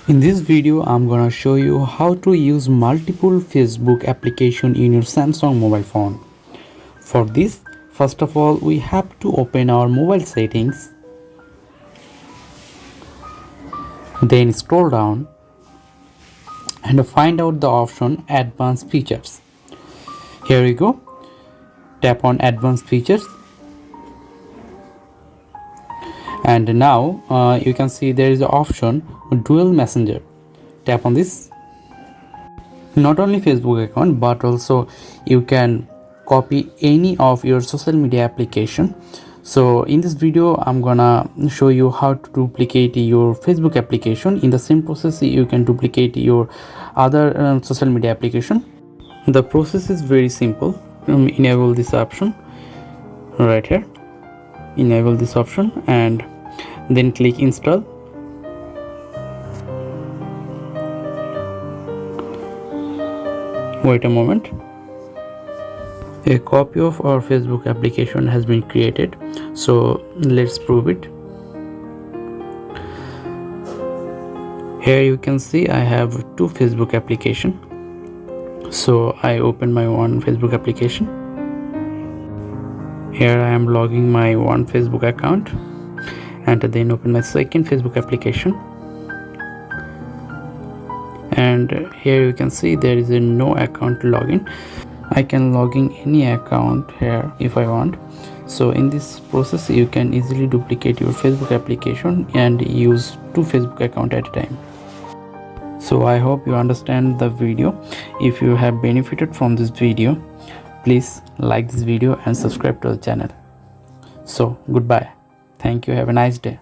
In this video, I'm gonna show you how to use multiple Facebook application in your Samsung mobile phone. For this, first of all, we have to open our mobile settings, then scroll down and find out the option Advanced Features. Here you go. Tap on Advanced Features. And now you can see there is an option Duel Messenger. Tap on this. Not only Facebook account but also you can copy any of your social media application. So in this video I'm gonna show you how to duplicate your Facebook application. In the same process you can duplicate your other social media application. The process is very simple. Enable this option right here, enable this option and then click install. Wait a moment. A copy of our Facebook application has been created, so let's prove it. Here you can see I have two Facebook application, so I open my one Facebook application. Here I am logging my one Facebook account and then open my second Facebook application, and here you can see there is a no account login. I can log in any account here if I want. So in this process you can easily duplicate your Facebook application and use two Facebook accounts at a time. So I hope you understand the video. If you have benefited from this video, please like this video and subscribe to the channel. So goodbye. Thank you. Have a nice day.